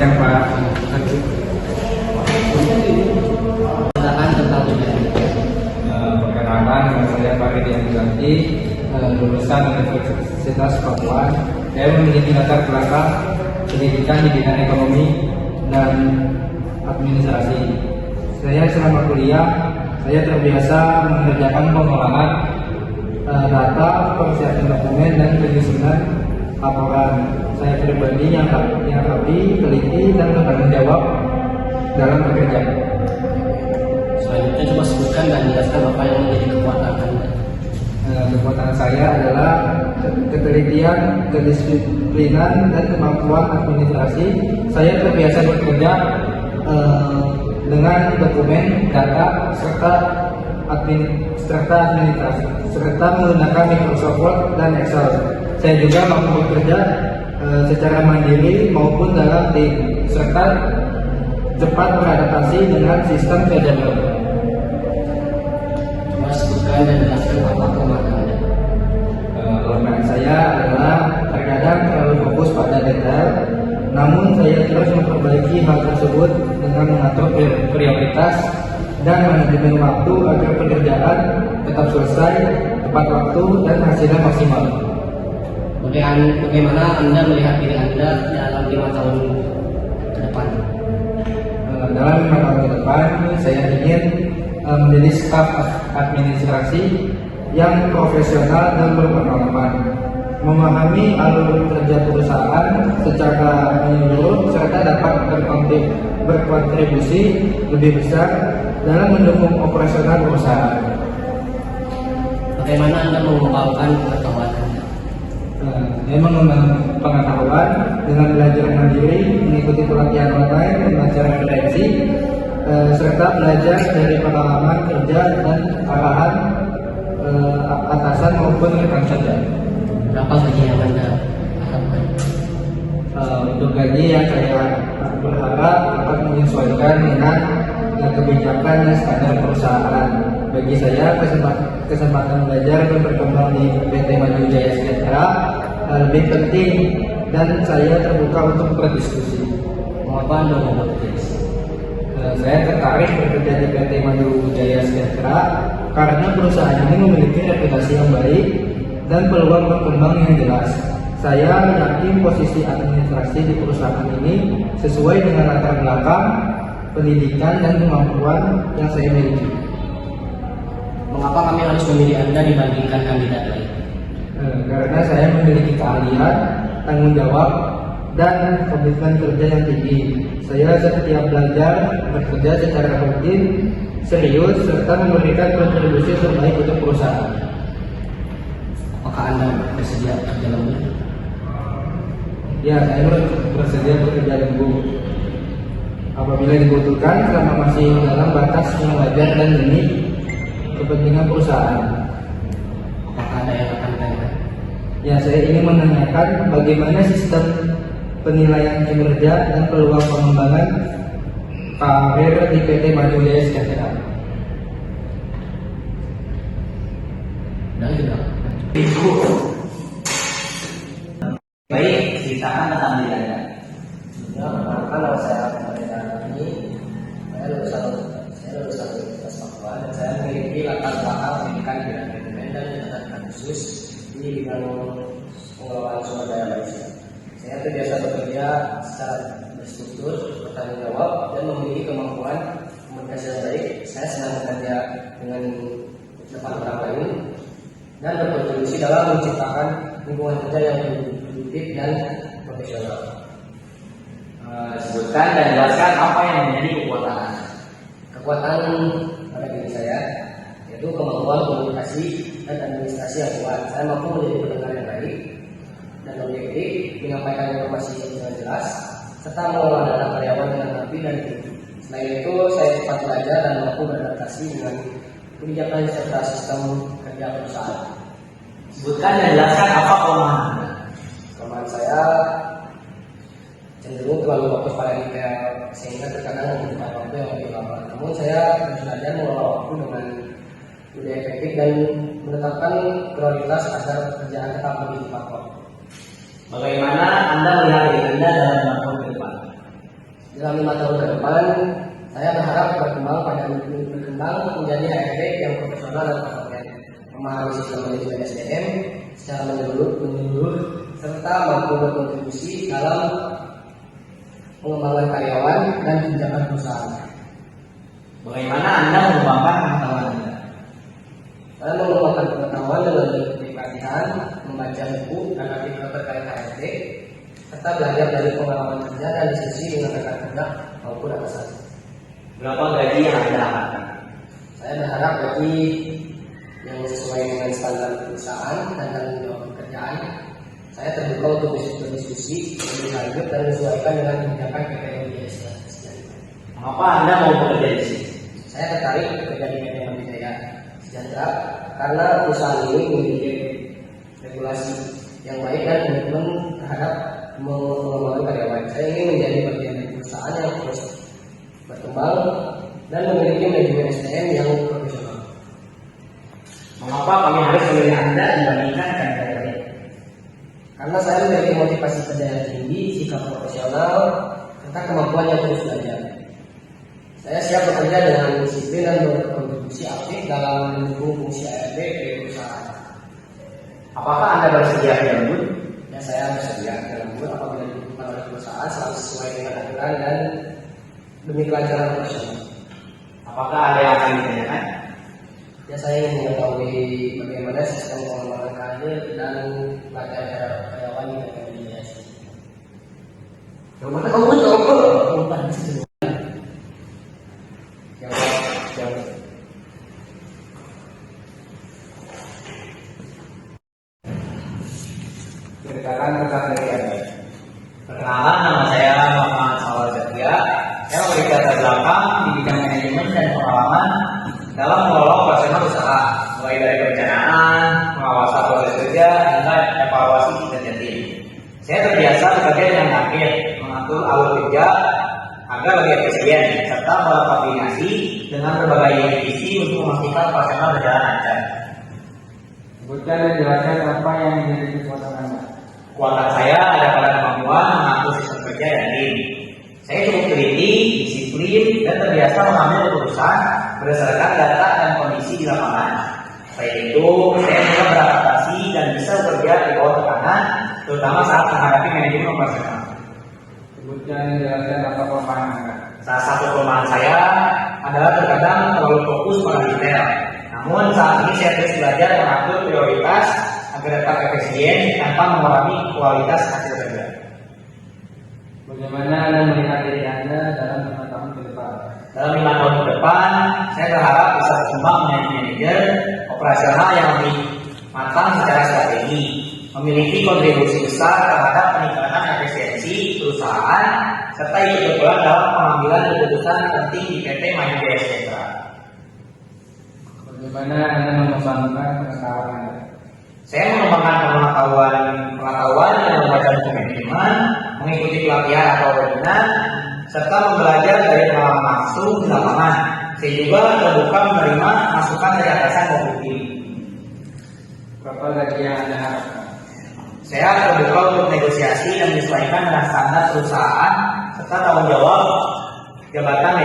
siang Pak. Silakan tentang tujuan. Perkenalkan, nama saya Pak Ridian Ganti, lulusan Universitas Papua. Saya memiliki latar belakang pendidikan di bidang ekonomi dan administrasi. Saya selama kuliah, saya terbiasa mengerjakan pengolahan data, persiapan dokumen, dan penyusunan laporan. Saya pribadi yang rapi, teliti, dan bertanggung jawab dalam bekerja. Selanjutnya coba sebutkan dan jelaskan apa yang menjadi kekuatan Anda. Kekuatan saya adalah ketelitian, kedisiplinan, dan kemampuan administrasi. Saya terbiasa bekerja dengan dokumen, data, serta administrasi, serta menggunakan Microsoft Word dan Excel. Saya juga mampu bekerja secara mandiri maupun dalam tim, serta cepat beradaptasi dengan sistem kerja baru. Coba sebutkan dan jelaskan apa kelemahan Anda. Kelemahan saya adalah terkadang terlalu fokus pada detail, namun saya terus memperbaiki hal tersebut dengan mengatur prioritas dan manajemen waktu agar pekerjaan tetap selesai tepat waktu dan hasilnya maksimal. Bagaimana Anda melihat diri Anda dalam 5 tahun ke depan? Dalam 5 tahun ke depan, saya ingin menjadi staf administrasi yang profesional dan berpengalaman, memahami alur kerja perusahaan secara menyeluruh, serta dapat berkontribusi lebih besar dalam mendukung operasional perusahaan. Bagaimana Anda mengembangkan pengetahuan Anda? Saya mengembangkan pengetahuan dengan belajar mandiri, mengikuti pelatihan online, membaca referensi, serta belajar dari pengalaman kerja dan arahan atasan maupun rekan kerja. Berapa gaji yang Anda harapkan? Untuk gaji yang saya berharap dapat menyesuaikan dengan kebijakan dan standar perusahaan. Bagi saya, kesempatan belajar dan berkembang di PT Maju Jaya Sejahtera lebih penting, dan saya terbuka untuk berdiskusi. Mengapa Anda mau berdiskusi? Saya tertarik bekerja di PT Maju Jaya Sejahtera karena perusahaan ini memiliki reputasi yang baik dan peluang berkembang yang jelas. Saya yakin posisi administrasi di perusahaan ini sesuai dengan latar belakang, pendidikan, dan kemampuan yang saya miliki. Mengapa kami harus memilih Anda dibandingkan kandidat lain? Karena saya memiliki keahlian, tanggung jawab, dan komitmen kerja yang tinggi. Saya setiap belajar, bekerja secara rutin, serius, serta memberikan kontribusi terbaik untuk perusahaan. Apakah Anda bersedia bekerja lembur? Ya, saya bersedia bekerja lembur apabila dibutuhkan, selama masih dalam batas yang wajar dan demi kepentingan perusahaan. Apakah ada yang akan ditanya? Ya, saya ingin menanyakan bagaimana sistem penilaian kinerja dan peluang pengembangan karir di PT Maju Jaya Sejahtera. Baik, ceritakan tentang diri Anda. Ya, perkenalkan nama saya ini. Saya lulusan Universitas Papua dan saya memiliki latar belakang pendidikan di bidang manajemen dan catatan khusus di bidang pengelolaan sumber daya manusia. Saya terbiasa bekerja secara berstruktur, bertanggung jawab, dan memiliki kemampuan komunikasi yang baik. Saya senang bekerja dengan depan orang lain dan berkontribusi dalam menciptakan lingkungan kerja yang produktif dan profesional. Sebutkan dan jelaskan apa yang menjadi kekuatan Anda. Kekuatan pada diri saya yaitu kemampuan komunikasi dan administrasi yang kuat. Saya mampu menjadi pendengar yang baik dan objektif, menyampaikan informasi dengan jelas, serta mengelola data karyawan dengan rapi dan teliti. Selain itu, saya cepat belajar dan mampu beradaptasi dengan kebijakan serta sistem kerja perusahaan. Sebutkan dan jelaskan apa kelemahan Anda. Kelemahan saya cenderung terlalu fokus pada detail sehingga terkadang membutuhkan waktu yang lebih lama. Namun saya belajar mengelola waktu dengan lebih efektif dan menetapkan prioritas agar pekerjaan tetap lebih tepat waktu. Bagaimana Anda melihat diri Anda dalam 5 tahun ke depan? Dalam 5 tahun ke depan, saya berharap berkembang menjadi HRD yang profesional dan kompeten, memahami sistem manajemen SDM secara menyeluruh, serta mampu berkontribusi dalam pengembangan karyawan dan kebijakan perusahaan. Bagaimana Anda mengembangkan pengetahuan Anda? Saya mengembangkan pengetahuan dengan mengikuti pelatihan, membaca buku dan artikel terkait HRD, serta belajar dari pengalaman kerja dan diskusi dengan rekan kerja maupun atasan. Berapa gaji yang Anda harapkan? Saya berharap gaji yang sesuai dengan standar perusahaan dan tanggung jawab pekerjaan. Saya terbuka untuk berdiskusi lebih lanjut dan menyesuaikan dengan kebijakan PT Jaya. Mengapa Anda mau bekerja di sini? Saya tertarik bekerja di PT Jaya Sejahtera karena perusahaan ini memiliki regulasi yang baik dan komitmen terhadap pengembangan karyawan. Saya ingin menjadi bagian dari perusahaan yang terus berkembang dan memiliki manajemen SDM yang profesional. Mengapa kami harus memilih Anda dibandingkan kandidat lain? Karena saya memiliki motivasi kerja yang tinggi, sikap profesional, serta kemampuan yang terus belajar. Saya siap bekerja dengan disiplin dan berkontribusi aktif dalam mendukung fungsi HRD di perusahaan. Apakah Anda bersedia menyambut? Ya, saya bersedia menyambut apabila dibutuhkan oleh perusahaan selalu sesuai dengan aturan dan demi kelancaran operasional. Apakah ada yang akan ditanyakan? Ya, saya ingin mengetahui bagaimana sistem pengembangan karir dan pelatihan karyawan di PT Jaya. Bagaimana kamu coba? Jawab. Ceritakan tentang diri Anda. Perkenalkan, nama saya Muhammad Sawal Zakia. Saya memiliki latar belakang di bidang manajemen dan pengalaman dalam mengelola operasional usaha, mulai dari perencanaan, pengawasan proses kerja, hingga evaluasi kinerja tim. Saya terbiasa bekerja dengan target, mengatur alur kerja agar lebih efisien, serta berkoordinasi dengan berbagai divisi untuk memastikan operasional berjalan lancar. Sebutkan dan jelaskan apa yang menjadi kekuatan Anda. Kekuatan saya ada pada kemampuan mengatur sistem kerja dan tim. Saya cukup teliti, disiplin, dan terbiasa mengambil keputusan berdasarkan data dan kondisi di lapangan. Selain itu, saya juga beradaptasi dan bisa bekerja di bawah tekanan, terutama saat menghadapi manajemen operasional. Sebutkan dan jelaskan apa kelemahan Anda. Salah satu kelemahan saya adalah terkadang terlalu fokus pada detail. Namun saat ini saya terus belajar mengatur prioritas agar tetap efisien tanpa mengurangi kualitas hasil kerja. Bagaimana Anda melihat diri Anda dalam 5 tahun ke depan? Dalam 5 tahun ke depan, saya berharap bisa berkembang menjadi manajer operasional yang lebih matang secara strategi, memiliki kontribusi besar terhadap peningkatan efisiensi perusahaan, serta ikut berperan dalam pengambilan keputusan penting di PT Jaya Sejahtera. Bagaimana Anda mengembangkan pengetahuan Anda? Saya mengembangkan pengetahuan yang membaca buku manajemen, mengikuti pelatihan atau webinar, serta belajar dari pengalaman langsung di lapangan. Saya juga terbuka menerima masukan dari atasan maupun tim. Berapa gaji yang Anda harapkan? Saya terbuka untuk negosiasi dan menyesuaikan dengan standar perusahaan serta tanggung jawab jabatan